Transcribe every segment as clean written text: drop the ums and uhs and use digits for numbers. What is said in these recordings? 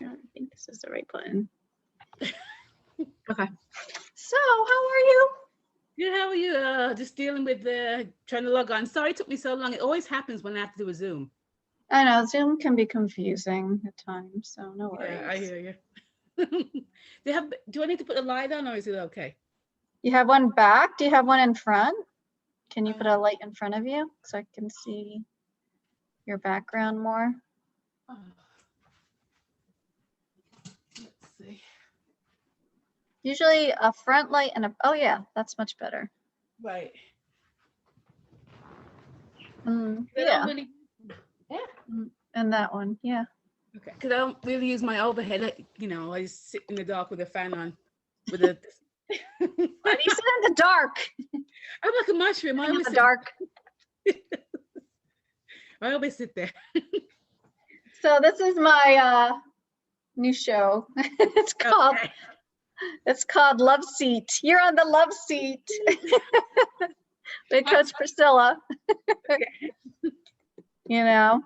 I think this is the right button. Okay. So, how are you? Good, how are you? Just dealing with trying to log on. Sorry it took me so long. It always happens when I have to do a Zoom. I know Zoom can be confusing at times, so no worries. Yeah, I hear you. Do I need to put a light on or is it okay? You have one back? Do you have one in front? Can you put a light in front of you so I can see your background more? Let's see. Usually a front light and oh yeah, that's much better. Right. Yeah. Really, yeah. And that one, yeah. Okay, because I don't really use my overhead. I just sit in the dark with a fan on. With a. Why do you sit in the dark? I'm like a mushroom. In the dark. I always sit there. So this is my new show. It's called Love Seat. You're on the love seat. With Coach Priscilla. You know.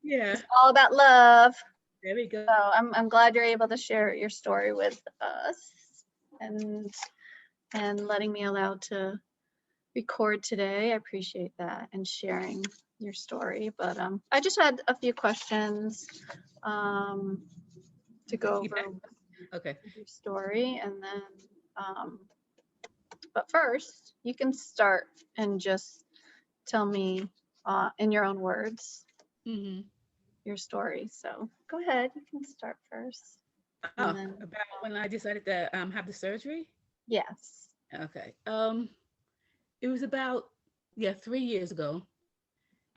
Yeah. It's all about love. There we go. So I'm glad you're able to share your story with us and letting me allow to record today. I appreciate that and sharing your story. But I just had a few questions to go over your story, and then but first you can start and just tell me in your own words your story. So go ahead, you can start first. About when I decided to have the surgery? Yes. Okay. It was about 3 years ago,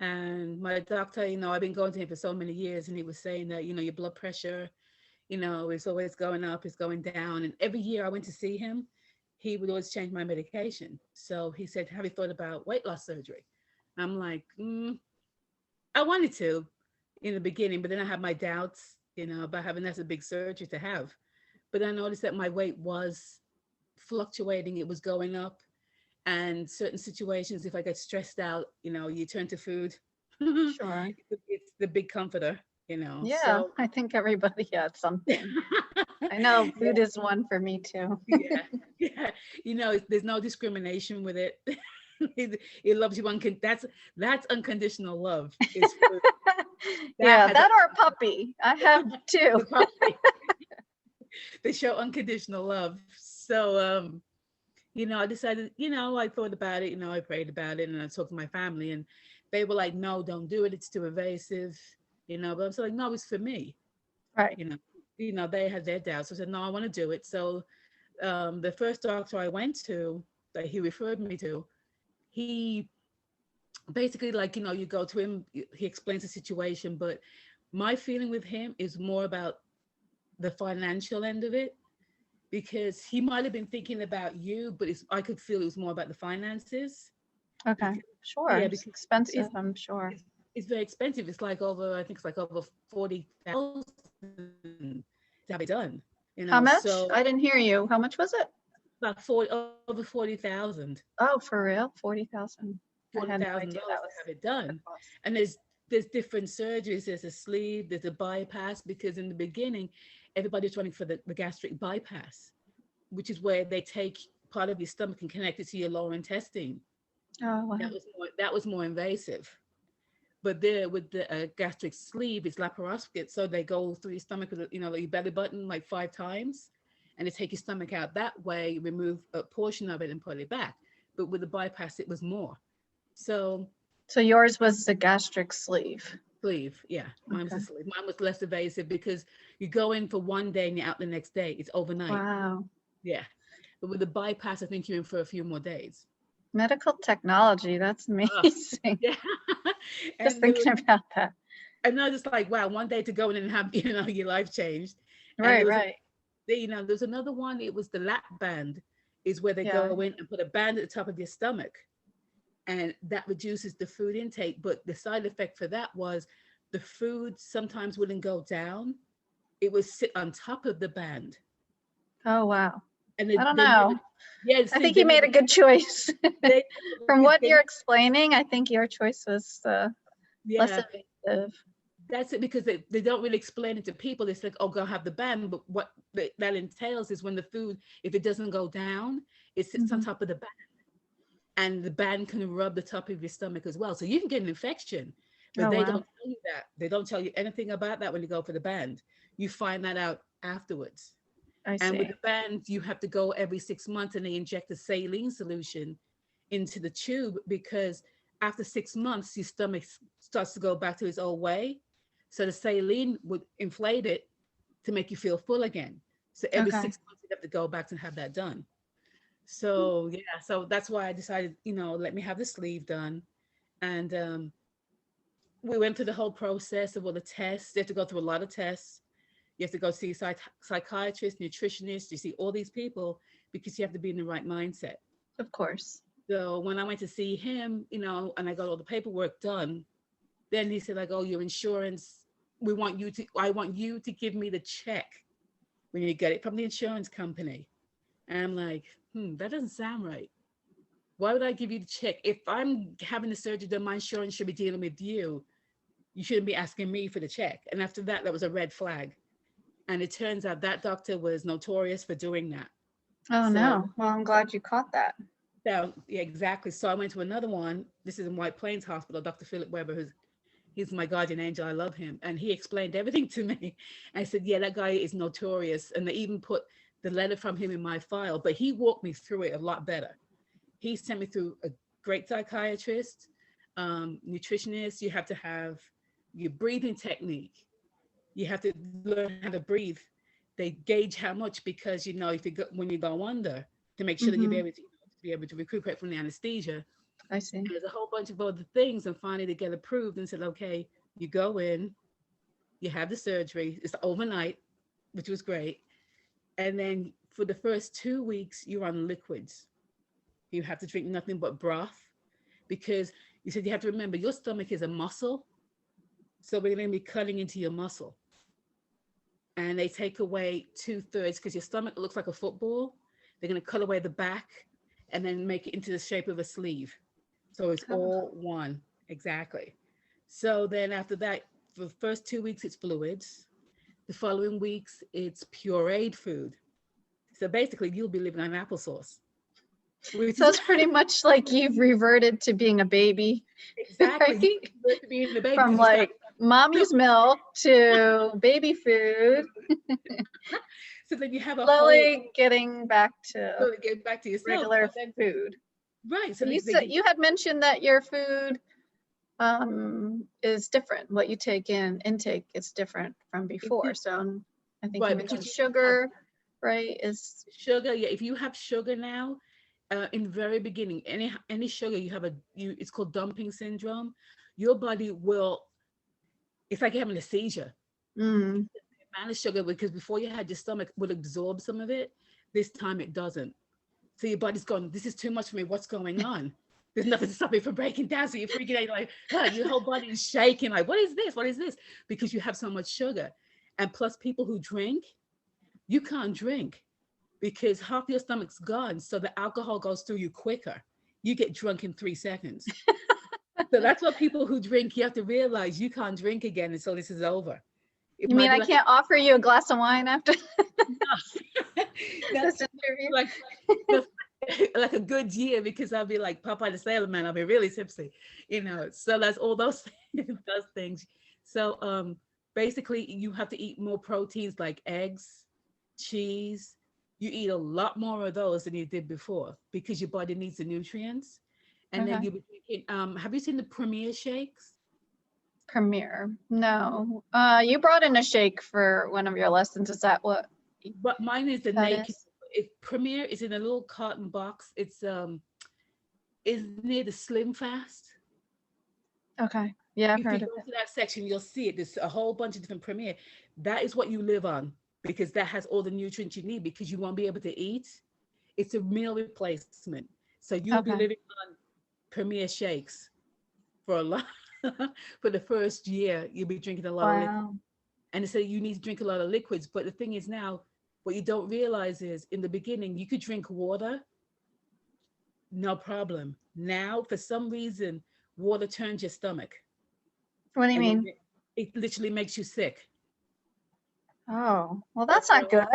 and my doctor, I've been going to him for so many years, and he was saying that your blood pressure, it's always going up, it's going down, and every year I went to see him, he would always change my medication. So he said, "Have you thought about weight loss surgery?" I'm like, I wanted to in the beginning, but then I had my doubts, about having that's a big surgery to have. But I noticed that my weight was fluctuating, it was going up. And certain situations, if I get stressed out, you turn to food. Sure. It's the big comforter, Yeah, so, I think everybody had something. I know food is one for me too. yeah. There's no discrimination with it. It loves you. That's unconditional love. Is food. That or a puppy. I have two. They show unconditional love. So, I decided, I thought about it, I prayed about it, and I talked to my family, and they were like, "No, don't do it. It's too invasive." But I'm so like, "No, it's for me." Right. They had their doubts. So I said, "No, I want to do it." So the first doctor I went to, that he referred me to, he basically, like, you go to him, he explains the situation, but my feeling with him is more about the financial end of it, because he might have been thinking about you, but I could feel it was more about the finances. Okay, sure. Yeah, it's expensive, I'm sure. It's very expensive. It's like I think it's like over 40,000 to have it done. How much? So, I didn't hear you. How much was it? About over 40,000. Oh, for real? 40,000. $40,000 to have it done. And there's different surgeries. There's a sleeve, there's a bypass, because in the beginning, everybody's running for the gastric bypass, which is where they take part of your stomach and connect it to your lower intestine. Oh, wow. That was more invasive. But there with the gastric sleeve, it's laparoscopic. So they go through your stomach with, your belly button like 5 times, and they take your stomach out that way, remove a portion of it and put it back. But with the bypass, it was more. So yours was the gastric sleeve. Yeah. Mine was a sleeve. Mine was less invasive because you go in for one day and you're out the next day. It's overnight. Wow. Yeah. But with the bypass, I think you're in for a few more days. Medical technology, that's amazing. Yeah. Just thinking about that. And I was just like, wow, one day to go in and have, your life changed. Right. There's another one. It was the lap band, is where they go in and put a band at the top of your stomach. And that reduces the food intake. But the side effect for that was the food sometimes wouldn't go down. It would sit on top of the band. Oh, wow. And I don't know. I think you made a good choice. From what you're explaining, I think your choice was less invasive. That's it, because they don't really explain it to people. It's like, oh, go have the band. But what that entails is when the food, if it doesn't go down, it sits on Mhm. top of the band, and the band can rub the top of your stomach as well. So you can get an infection, but Oh, they wow. don't tell you that. They don't tell you anything about that when you go for the band. You find that out afterwards. I And with see. the band, you have to go every 6 months, and they inject a saline solution into the tube, because after 6 months, your stomach starts to go back to its old way. So the saline would inflate it to make you feel full again. So every Okay. 6 months, you have to go back and have that done. So yeah, so that's why I decided, let me have the sleeve done. And we went through the whole process of all the tests. You have to go through a lot of tests. You have to go see psychiatrists, nutritionists. You see all these people because you have to be in the right mindset. Of course. So when I went to see him, and I got all the paperwork done, then he said, like, oh, your insurance, I want you to give me the check when you get it from the insurance company. And I'm like, that doesn't sound right. Why would I give you the check? If I'm having the surgery done, my insurance should be dealing with you. You shouldn't be asking me for the check. And after that, that was a red flag. And it turns out that doctor was notorious for doing that. Oh, So, no. Well, I'm glad you caught that. yeah, exactly. So I went to another one. This is in White Plains Hospital, Dr. Philip Weber, he's my guardian angel. I love him. And he explained everything to me. I said, yeah, that guy is notorious. And they even put the letter from him in my file, but he walked me through it a lot better. He sent me through a great psychiatrist, nutritionist. You have to have your breathing technique. You have to learn how to breathe. They gauge how much, because if when you go under, to make sure that you'll Hmm. be able to recuperate from the anesthesia. I see. There's a whole bunch of other things, and finally they get approved and said, okay, you go in, you have the surgery. It's overnight, which was great. And then for the first 2 weeks, you're on liquids. You have to drink nothing but broth, because you said you have to remember your stomach is a muscle. So we're going to be cutting into your muscle. And they take away 2/3, because your stomach looks like a football. They're going to cut away the back and then make it into the shape of a sleeve. So it's Oh, all one. Exactly. So then after that, for the first 2 weeks, it's fluids. The following weeks, it's pureed food. So basically, you'll be living on applesauce, which so is it's pretty much like you've reverted to being a baby, exactly, right? you learn to be in the baby, From because you start. like mommy's milk to baby food, So then you have a whole, slowly getting back to so get back to yourself. regular But then, food. right. So You they said give you had mentioned that your food is different. What you take in intake is different from before. it, So I think you right, mentioned because you have sugar, right? Is sugar. Yeah, if you have sugar now, in the very beginning, any sugar you have it's called dumping syndrome. Your body will. It's like you're having a seizure. mm, The amount of sugar, because before you had, your stomach would absorb some of it. This time it doesn't. So your body's going, this is too much for me. What's going on? There's nothing to stop it from breaking down. So you're freaking out. You're like, your whole body is shaking. Like, what is this? What is this? Because you have so much sugar. And plus, people who drink, you can't drink because half your stomach's gone. So the alcohol goes through you quicker. You get drunk in 3 seconds. So that's what people who drink, you have to realize you can't drink again until this is over. It you might mean be I like, can't offer you a glass of wine after that's this interview? like the, like a good year, because I'll be like Popeye the Sailor Man. I'll be really tipsy, So that's all those those things. So basically, you have to eat more proteins like eggs, cheese. You eat a lot more of those than you did before, because your body needs the nutrients. And then Okay. you'll be drinking. Have you seen the Premier shakes? Premier. No. You brought in a shake for one of your lessons. Is that what But mine is the that naked. is? Premier is in a little cotton box. It's is near the Slim Fast. Okay. Yeah, I've If you heard of go it. to that section, you'll see it. There's a whole bunch of different Premier. That is what you live on, because that has all the nutrients you need, because you won't be able to eat. It's a meal replacement. So you'll be Okay. living on Premier shakes for a lot. For the first year, you'll be drinking a lot of liquid. Wow. And they say you need to drink a lot of liquids. But the thing is now, what you don't realize is in the beginning, you could drink water, no problem. Now, for some reason, water turns your stomach. What do you And then mean? it literally makes you sick. Oh, well, that's not good.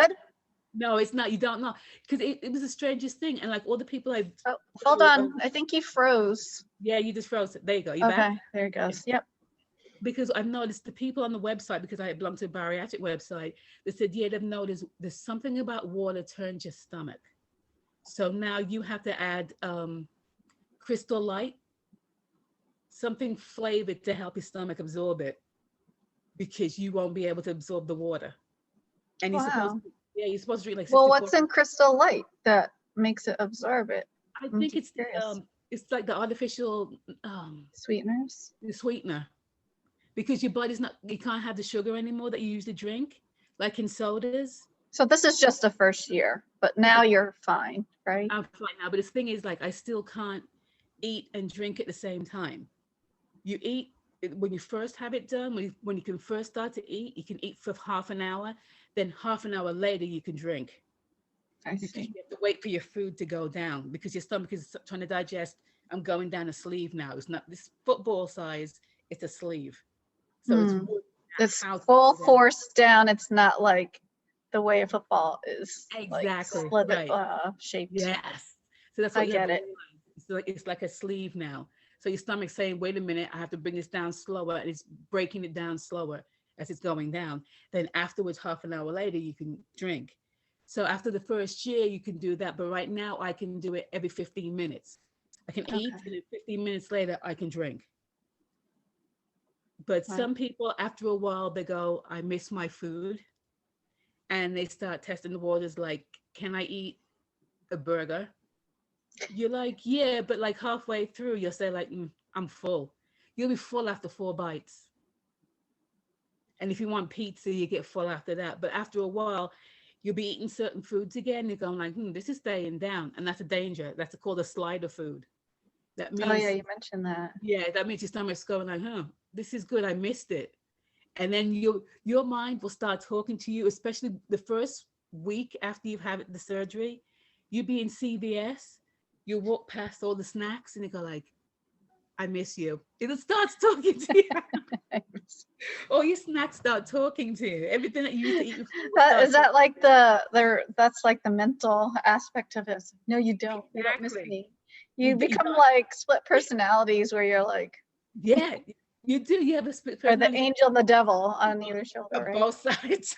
No, it's not. You don't know, because it was the strangest thing. And like all the people I, Oh, hold on. I think you froze. yeah, you just froze it. There you go. You back? Okay, there it goes. Yep. Because I've noticed the people on the website, because I belong to a bariatric website, they said, yeah, they've noticed there's something about water turns your stomach. So now you have to add Crystal Light, something flavored to help your stomach absorb it, because you won't be able to absorb the water. And you're supposed Wow. to, yeah, you're supposed to drink like Well, 64. what's in Crystal Light that makes it absorb it? I I'm think just curious. it's like the artificial Sweeteners. the sweetener, because your body's not, you can't have the sugar anymore that you usually drink, like in sodas. So this is just the first year, but now you're fine, right? I'm fine now, but the thing is, like, I still can't eat and drink at the same time. You eat when you first have it done, when you can first start to eat, you can eat for half an hour, then half an hour later you can drink. I Because see. you have to wait for your food to go down, because your stomach is trying to digest. I'm going down a sleeve now. It's not this football size, it's a sleeve. So it's really It's how to full go down. force down. It's not like the way a football is Exactly, like right. shaped. Yes. So that's I what you have get to it. realize. It's like a sleeve now. So your stomach's saying, wait a minute, I have to bring this down slower. And it's breaking it down slower as it's going down. Then afterwards, half an hour later, you can drink. So after the first year, you can do that. But right now, I can do it every 15 minutes. I can eat, Okay. and then 15 minutes later, I can drink. But Wow. some people, after a while, they go, I miss my food. And they start testing the waters like, can I eat a burger? You're like, yeah, but like halfway through, you'll say like, I'm full. You'll be full after 4 bites. And if you want pizza, you get full after that. But after a while, you'll be eating certain foods again. You're going like, this is staying down. And that's a danger. That's called a slider food. That Oh yeah, means, you mentioned that. yeah, that means your stomach's going like, this is good. I missed it. And then your mind will start talking to you, especially the first week after you've had the surgery. You be in CVS, you walk past all the snacks and you go like, I miss you. It starts talking to you. All your snacks start talking to you. Everything that you used to eat before. Is that like that's like the mental aspect of it. No, you don't. You don't miss me. You become like split personalities where you're like, yeah, you do. You have a split or the personality. angel and the devil on either shoulder, Of right? both sides.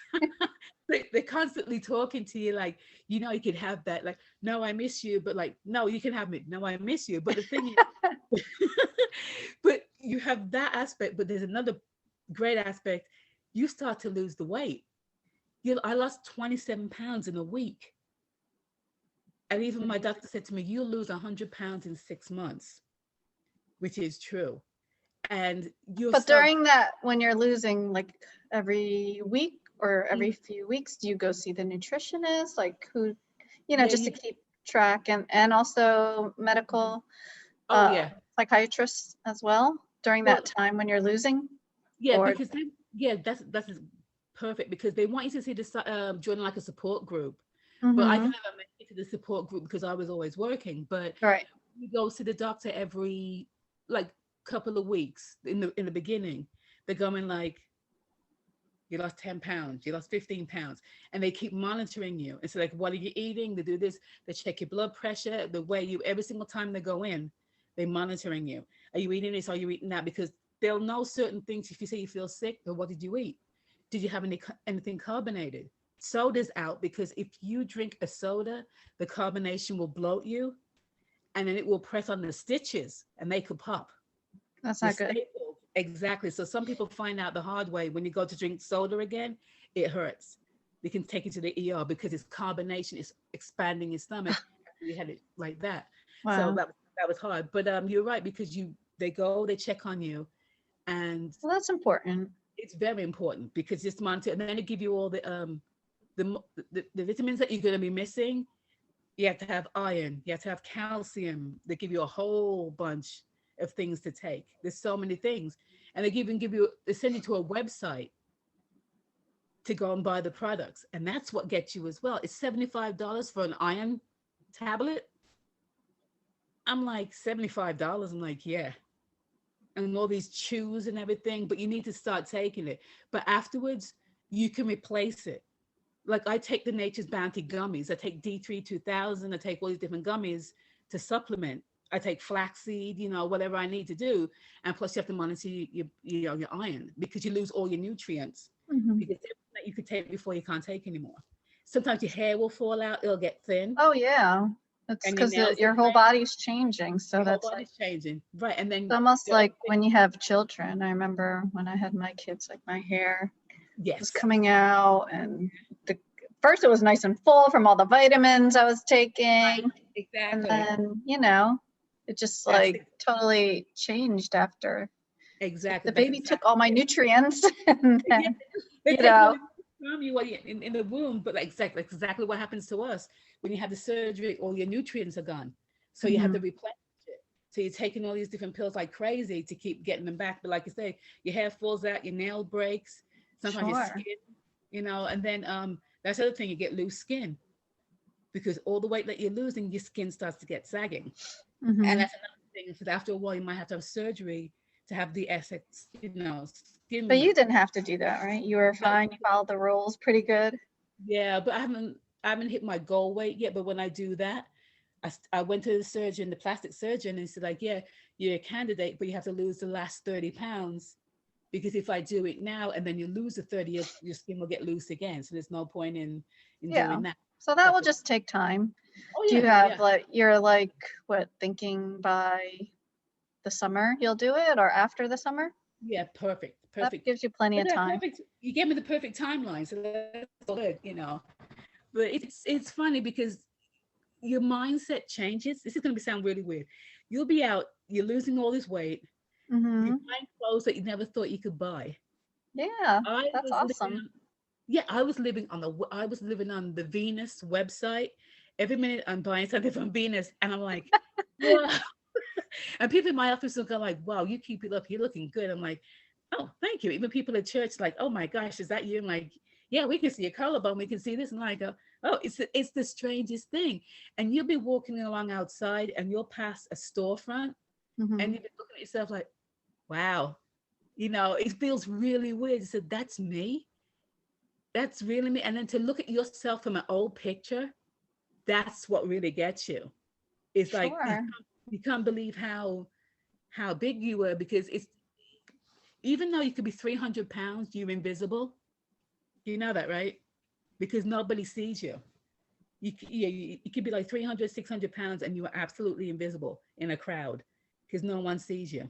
They're constantly talking to you like, you could have that, like, no, I miss you, but like, no, you can have me. No, I miss you. But the thing is, but you have that aspect, but there's another great aspect. You start to lose the weight. I lost 27 pounds in a week. And even my doctor said to me, you'll lose 100 pounds in 6 months, which is true. And but during that, when you're losing, like every week or every few weeks, do you go see the nutritionist, like who, just to keep track, and also medical psychiatrists as well during that time when you're losing? Yeah, because that's perfect, because they want you to see the join like a support group. But I never made it to the support group because I was always working. But we go to the doctor every like couple of weeks in the beginning. They're going like, you lost 10 pounds, you lost 15 pounds, and they keep monitoring you. It's like, what are you eating? They do this, they check your blood pressure, the way you, every single time they go in, they're monitoring you. Are you eating this? Are you eating that? Because they'll know certain things. If you say you feel sick, then what did you eat? Did you have anything carbonated? Soda's out, because if you drink a soda, the carbonation will bloat you, and then it will press on the stitches and they could pop. That's not good. Exactly. So some people find out the hard way, when you go to drink soda again, it hurts. They can take you to the ER because its carbonation is expanding your stomach. You had it like that. Wow. So that was hard. But you're right, because they check on you, and well, that's important. It's very important, because it's monitor, and then they give you all the vitamins that you're going to be missing. You have to have iron, you have to have calcium. They give you a whole bunch of things to take. There's so many things. And they send you to a website to go and buy the products. And that's what gets you as well. It's $75 for an iron tablet. I'm like, $75? I'm like, yeah. and all these chews and everything, but you need to start taking it. But afterwards, you can replace it. Like I take the Nature's Bounty gummies. I take D3 2000. I take all these different gummies to supplement. I take flaxseed, whatever I need to do. And plus you have to monitor your iron, because you lose all your nutrients. Mhm. Because everything that you could take before, you can't take anymore. Sometimes your hair will fall out, it'll get thin. Oh yeah, it's And your because nails your will whole break. body's changing. So Your whole that's like body's changing. Right. And it's then almost the other like thing, when you have children. I remember when I had my kids, like my hair was yes. coming out, and the first it was nice and full from all the vitamins I was taking, Right. and Exactly. then it just That's like totally changed after exactly. the That's baby took exactly all my it. nutrients, and Yeah, then they're you taking all know this from you while you're in the womb, but like exactly what happens to us when you have the surgery. All your nutrients are gone, so you have to Mhm. replenish it. So you're taking all these different pills like crazy to keep getting them back. But like you say, your hair falls out, your nail breaks, sometimes your Sure. skin, and then that's the other thing, you get loose skin because all the weight that you're losing, your skin starts to get sagging, and Hmm. that's another thing. So after a while, you might have to have surgery to have the Essex, But skin. you didn't have to do that, right? You were No, fine. You followed the rules pretty good. yeah, but I haven't hit my goal weight yet. But when I do that, I went to the surgeon, the plastic surgeon, and he said like, yeah, you're a candidate, but you have to lose the last 30 pounds, because if I do it now and then you lose the 30, your skin will get loose again. So there's no point in Yeah. doing that. So that That's will it. just take time. Oh Do you yeah, have yeah, like you're like what thinking by the summer you'll do it or after the summer? yeah. Perfect, That perfect. gives you plenty But of that time. perfect. You gave me the perfect timeline, so that's good. But it's funny because your mindset changes. This is going to sound really weird. You'll be out, you're losing all this weight, you're Mm-hmm. buying clothes that you never thought you could buy. Yeah, I that's was living awesome. on, yeah, I was living on the Venus website. Every minute I'm buying something from Venus, and I'm like, wow. And people in my office will go like, wow, you keep it up, you're looking good. I'm like, oh, thank you. Even people at church like, oh my gosh, is that you? I'm like, yeah, we can see your collarbone, we can see this. And I go, oh, it's the strangest thing. And you'll be walking along outside and you'll pass a storefront Mm-hmm. and you'll be looking at yourself like, wow, it feels really weird. So that's me. That's really me. And then to look at yourself from an old picture, that's what really gets you. It's like Sure. you can't believe how big you were, because it's, even though you could be 300 pounds, you're invisible. You know that, right? Because nobody sees you. You could be like 300, 600 pounds and you are absolutely invisible in a crowd because no one sees you.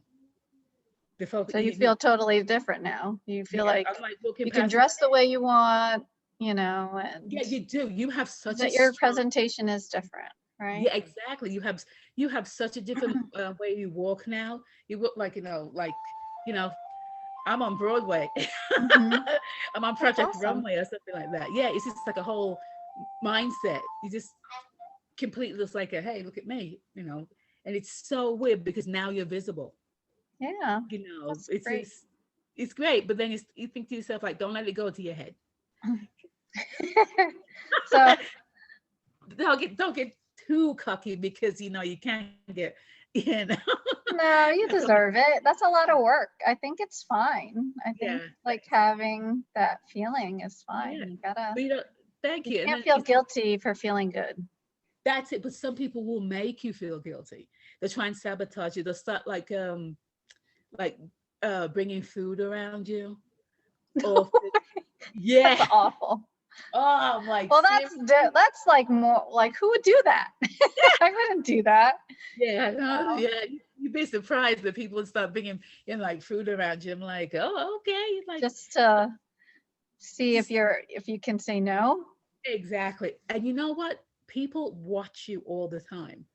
The folk, So you feel totally different now. You feel yeah, like I'm like walking you can past and dress the saying, way you want, yeah, and you do. You have such a that your strong, presentation is different, right? yeah, exactly. You have such a different way you walk now. You look like, you know, I'm on Broadway. Mm-hmm. I'm on That's Project awesome. Runway or something like that. Yeah, it's just like a whole mindset. You just completely just like a, hey, look at me, and it's so weird because now you're visible. Yeah, that's It's great. just, it's great, but then you think to yourself like, don't let it go to your head. So Don't get too cocky because you can't get, you know. no, you deserve it. That's a lot of work. I think it's fine. I think Yeah, like having that feeling is yeah. fine. But thank You you. And can't then feel guilty for feeling good. that's it. But some people will make you feel guilty. They try and sabotage you. They'll start like bringing food around you, or That's yeah. awful. Oh, I'm like, Well, seriously? that's like more like who would do that? I wouldn't do that. Yeah, no, No. yeah. You'd be surprised that people would start bringing like food around you. I'm like, oh, okay. Like, Just to see just if you can say no. exactly. And you know what? People watch you all the time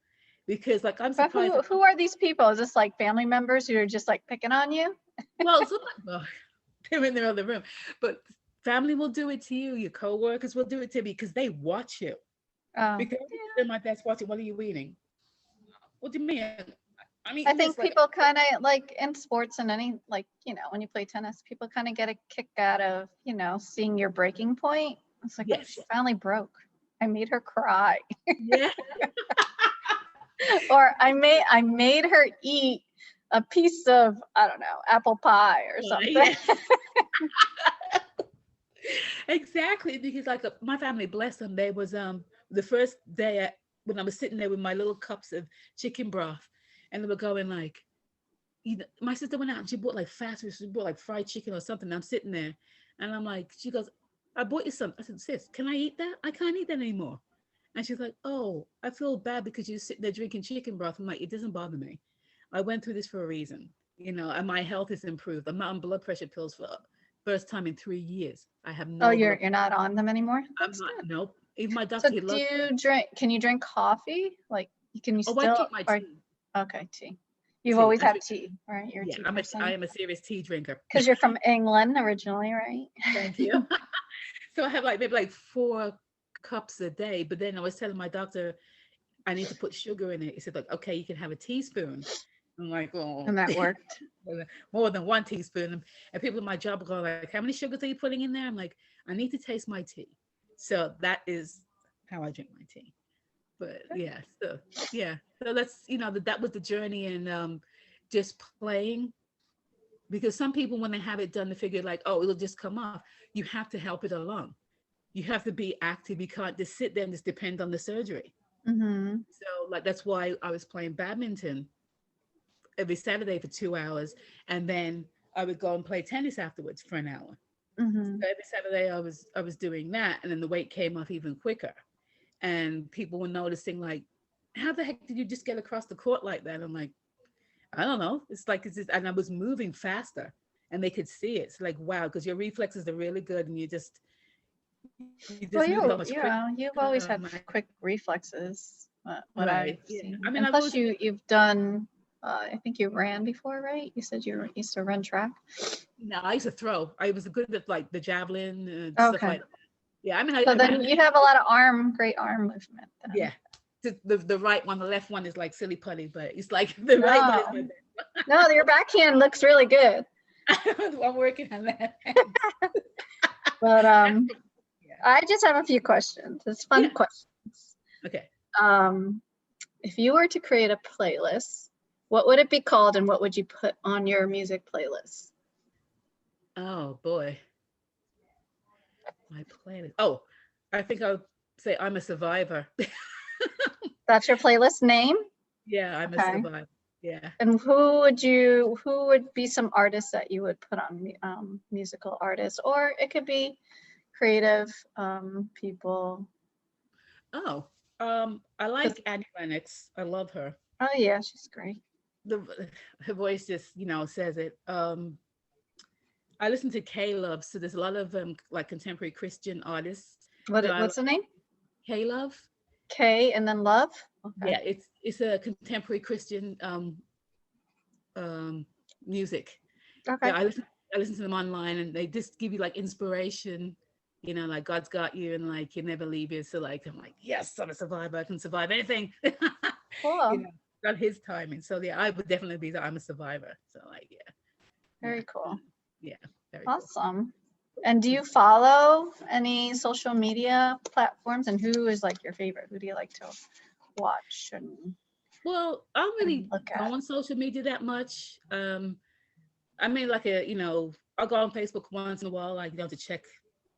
because, like, I'm But surprised that who are these people? Is this like family members who are just like picking on you? well, well, they're in their other room, but family will do it to you. Your coworkers will do it to me because they watch you. Oh, Because they're my best watching. What are you eating? What do you mean? I'm I eating this. think Like, people kind of like in sports and any like when you play tennis, people kind of get a kick out of seeing your breaking point. It's like, oh, yes, she finally broke. I made her cry, yeah, or I made her eat a piece of, I don't know, apple pie or something. Yeah. Exactly, because like my family, bless them, they was the first day when I was sitting there with my little cups of chicken broth, and they were going like, my sister went out and she bought like fast food, she bought like fried chicken or something. I'm sitting there, and I'm like, she goes, I bought you some. I said, sis, can I eat that? I can't eat that anymore. And she's like, oh, I feel bad because you're sitting there drinking chicken broth. I'm like, it doesn't bother me. I went through this for a reason, and my health is improved. I'm not on blood pressure pills for first time in 3 years. I have Oh, no you're blood. not on them anymore? I'm That's not. good. Nope. Even my So doctor, he do loves. you drink, can you drink coffee? Like, can you Oh, I still, drink my or, tea. okay, tea. You've Tea. always I had drink. tea, right? You're a Yeah, tea I person. am a serious tea drinker. Because you're from England originally, right? Thank you. So I have like maybe like 4 cups a day. But then I was telling my doctor I need to put sugar in it. He said, like, okay, you can have a teaspoon. I'm like, oh, And that worked. more than 1 teaspoon. And people in my job go like, how many sugars are you putting in there? I'm like, I need to taste my tea. So that is how I drink my tea. But yeah, so that's that was the journey, and just playing, because some people when they have it done they figure like, oh, it'll just come off. You have to help it along. You have to be active. You can't just sit there and just depend on the surgery. Mm-hmm. So like that's why I was playing badminton every Saturday for 2 hours, and then I would go and play tennis afterwards for an hour. Mm-hmm. So every Saturday I was doing that, and then the weight came off even quicker. And people were noticing like, how the heck did you just get across the court like that? I'm like, I don't know. It's like and I was moving faster, and they could see it. It's like, wow, because your reflexes are really good, and you Well, just move so much quicker. you've always I'm had like, quick reflexes, what I've right, yeah. seen. I mean, And I've plus always you've done, I think you ran before, right? You said you used to run track. no, I used to throw. I was good at like the javelin and stuff Okay. like that. Yeah, I mean, So then you have a lot of great arm movement then. yeah. The right one, the left one is like silly putty, but it's like the right one is No, my best. no, your backhand looks really good. I'm working on that. But Yeah. I just have a few questions. It's fun Yeah. questions. Okay. If you were to create a playlist, what would it be called and what would you put on your music playlist? Oh boy. My planet. Oh, I think I'll say I'm a survivor. That's your playlist name? Yeah, I'm a Okay. survivor. Yeah. And who would be some artists that you would put on, musical artists, or it could be creative people? Oh, I like Annie Lennox. I love her. Oh yeah, she's great. The Her voice just, says it. I listen to K-Love, so there's a lot of like contemporary Christian artists that I What's the name? K-Love. K and then Love? Okay. Yeah, it's a contemporary Christian music. Okay. Yeah, I listen to them online, and they just give you like inspiration, like God's got you, and like he'll never leave you. So like I'm like, yes, I'm a survivor. I can survive anything. Cool. Got his timing. So yeah, I would definitely be that I'm a survivor. So like yeah. Very cool. Yeah, very cool. Awesome. And do you follow any social media platforms? And who is like your favorite? Who do you like to watch and Well, I don't really look go at? on social media that much. I mean, like I'll go on Facebook once in a while, like to check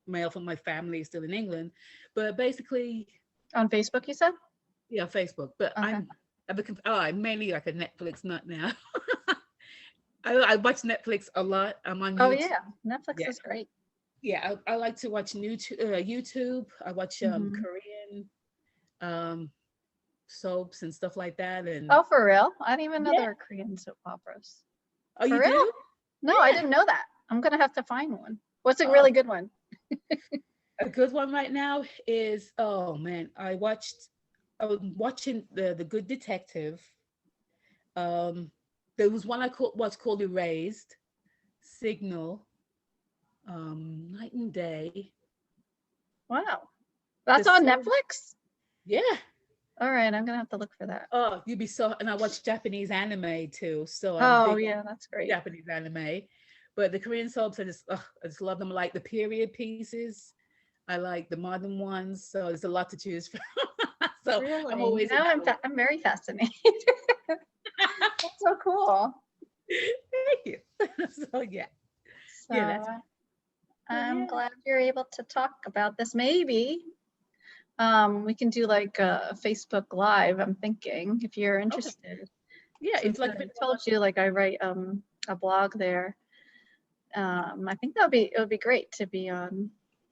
mail from my family still in England. But basically, On Facebook, you said? yeah, Facebook. But Okay. I'm mainly like a Netflix nut now. I watch Netflix a lot. I'm on Oh YouTube. yeah, Netflix Yeah. is great. Yeah, I like to watch YouTube. I watch Mhm. Korean soaps and stuff like that. And Oh, for real? I didn't even know Yeah. there were Korean soap operas. Oh, For you real? do? No, I Yeah. didn't know that. I'm gonna have to find one. What's a Oh, really good one? a good one right now is, oh man, I was watching the Good Detective. There was one watched called Erased, Signal, Night and Day. Wow. That's There's on so Netflix? Yeah. All right, I'm gonna have to look for that. Oh, you'd be so. And I watch Japanese anime too, so I'm Oh big yeah, that's great. Japanese anime. But the Korean soaps, I just love them. I like the period pieces. I like the modern ones. So there's a lot to choose from. So I'm Really? always in Now that one. I'm very fascinated. That's so cool. Thank you. So yeah, So yeah, that's I'm yeah. glad you're able to talk about this. Maybe we can do like a Facebook Live, I'm thinking, if you're Okay. interested. Yeah, it's Since like I told you, like I write a blog there. I think it would be great to be on,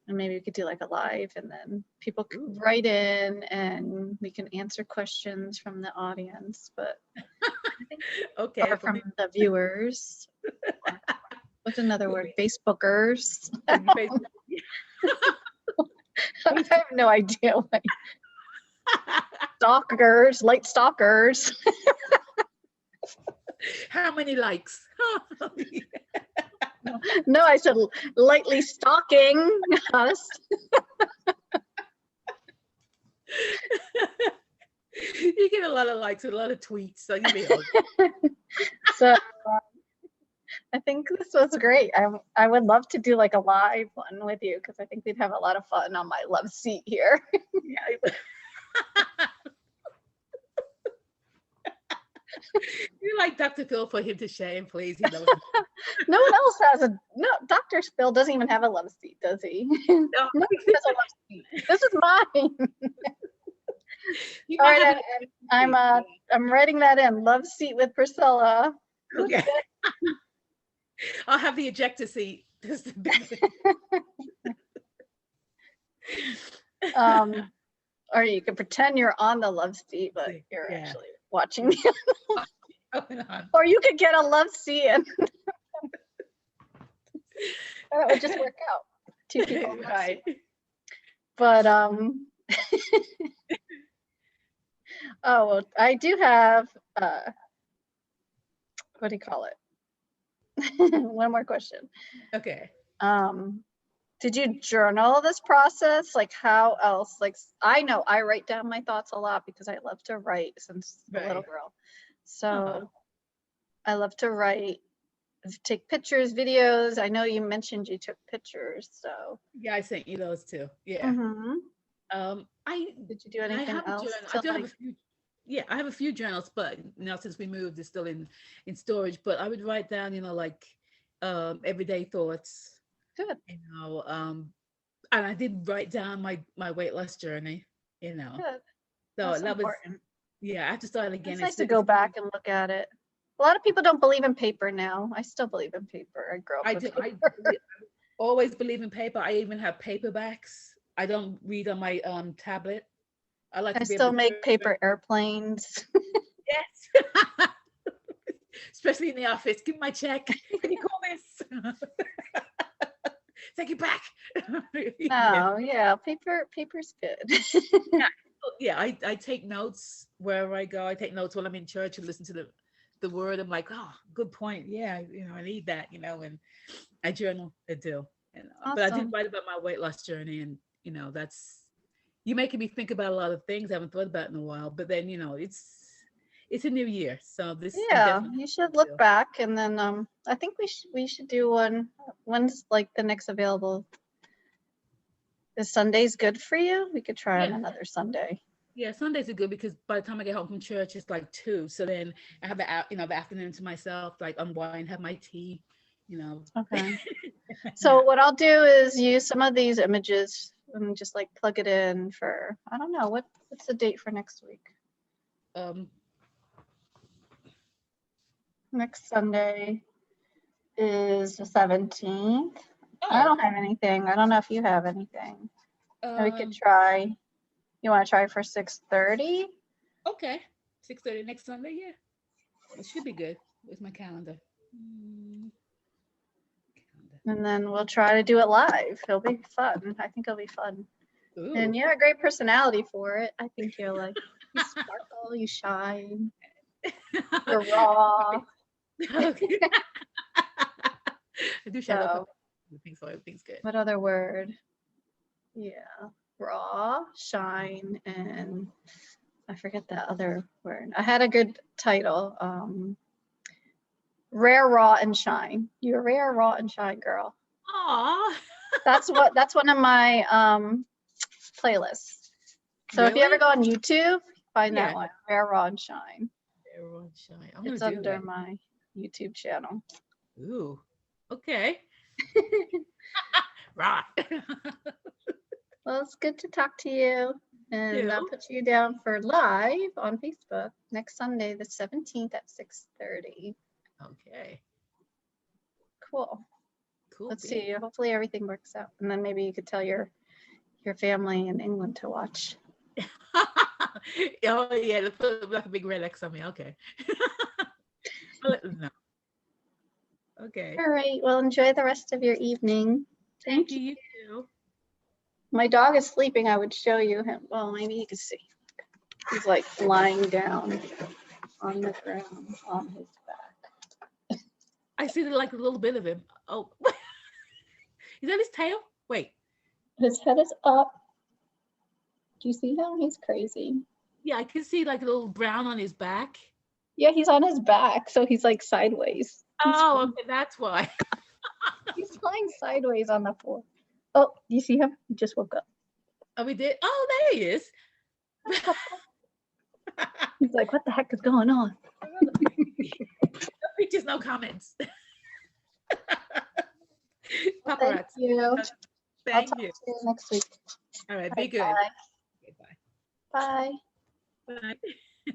and maybe we could do like a live, and then people could ooh, write in and we can answer questions from the audience, but I think, okay or for from me. the viewers. Or what's another word? Facebookers. Like your Facebook. I have no idea what stalkers, light stalkers. How many likes? No, I said lightly stalking us. You get a lot of likes, a lot of tweets, so you'll be okay. So I think this was great. I would love to do like a live one with you because I think we'd have a lot of fun on my love seat here. Yeah. You like Dr. Phil for him to shame, please. He knows. No one else has no, Dr. Phil doesn't even have a love seat, does he? No, No one has a love seat. This is mine. you All might right, have I'm writing that in. Love seat with Priscilla. okay. I'll have the ejector seat. Or you can pretend you're on the love seat, but you're Yeah. actually watching me. Going on. Or you could get a love seat and that would just work out. Two people. Right. But oh well, I do have what do you call it? One more question. Okay. Did you journal this process? Like how else? Like I know I write down my thoughts a lot because I love to write since a little Right. girl. So Uh-huh. I love to write, take pictures, videos. I know you mentioned you took pictures, so. Yeah, I sent you those too. Yeah. Mhm. I Did you do I anything have a else journal. I to do have a like? few. Yeah, I have a few journals, but now since we moved, it's still in storage. But I would write down, like everyday thoughts, Good, and I did write down my weight loss journey, good. So That's that was important. yeah. I have to start It's again. nice to go back and look at it. A lot of people don't believe in paper now. I still believe in paper. I grew up I with do. I paper. always believe in paper. I even have paperbacks. I don't read on my tablet. I like I to be able still to make turn. paper airplanes. Yes. Especially in the office. Give me my check. Can you call this? Take it back. Yeah. Oh, yeah, paper's good. Yeah. Yeah, I take notes wherever I go. I take notes when I'm in church and listen to the word. I'm like, oh, good point. Yeah, I need that, and I journal, I do. But I did Awesome. write about my weight loss journey, and that's you making me think about a lot of things I haven't thought about in a while. But then, it's a new year, so this I'm Yeah, definitely you should look back and then I think we should do one. When's like the next available? Is Sundays good for you? We could try on yeah. another Sunday. Yeah, Sundays are good because by the time I get home from church, it's like 2. So then I have the afternoon to myself, like unwind, have my tea, you know. Okay. So what I'll do is use some of these images and just like plug it in for, I don't know, what's the date for next week? Um, Next Sunday is the 17th. I oh, don't have anything. I don't know if you have anything. We could um, try. You want to try for 6:30? okay. 6:30 next Sunday, yeah. It should be good. Where's my calendar? Calendar. And then we'll try to do it live. It'll be fun. I think it'll be fun. And Ooh. you have a great personality for it. I think you're like, you sparkle, you shine, you're raw. Okay. I do shout out. So, Everything's so everything's good. what other word? Yeah, raw, shine, and I forget that other word. I had a good title. Rare, raw, and shine. You're rare, raw, and shine, girl. Aw. That's one of my playlists. So if you ever Really? go on YouTube, find that Yeah. one, Rare, Raw, and Shine. Everyone shy. I'm gonna It's do under that. my YouTube channel. Ooh, okay. Right. Well, it's good to talk to you. And I'll You. put you down for live on Facebook next Sunday, the 17th at 6:30. Okay. Cool. Cool. Let's beans. see. Hopefully everything works out. And then maybe you could tell your family in England to watch. Oh yeah, they put like a big red X on me. Okay. I'll let them know. Okay. All right. Well, enjoy the rest of your evening. Thank you. You too. My dog is sleeping. I would show you him. Well, maybe you can see. He's like lying down on the ground on his back. I see like a little bit of him. Oh, is that his tail? Wait. His head is up. Do you see him? He's crazy. Yeah, I can see like a little brown on his back. Yeah, he's on his back, so he's like sideways. Oh, okay, that's why. He's flying sideways on the floor. Oh, do you see him? He just woke up. Oh, we did. Oh, there he is. He's like, what the heck is going on? No pictures, no comments. Thank Paparazzi. you. I'll Thank talk you. to you next week. All right, be good. Bye. Okay, bye. Bye. Bye.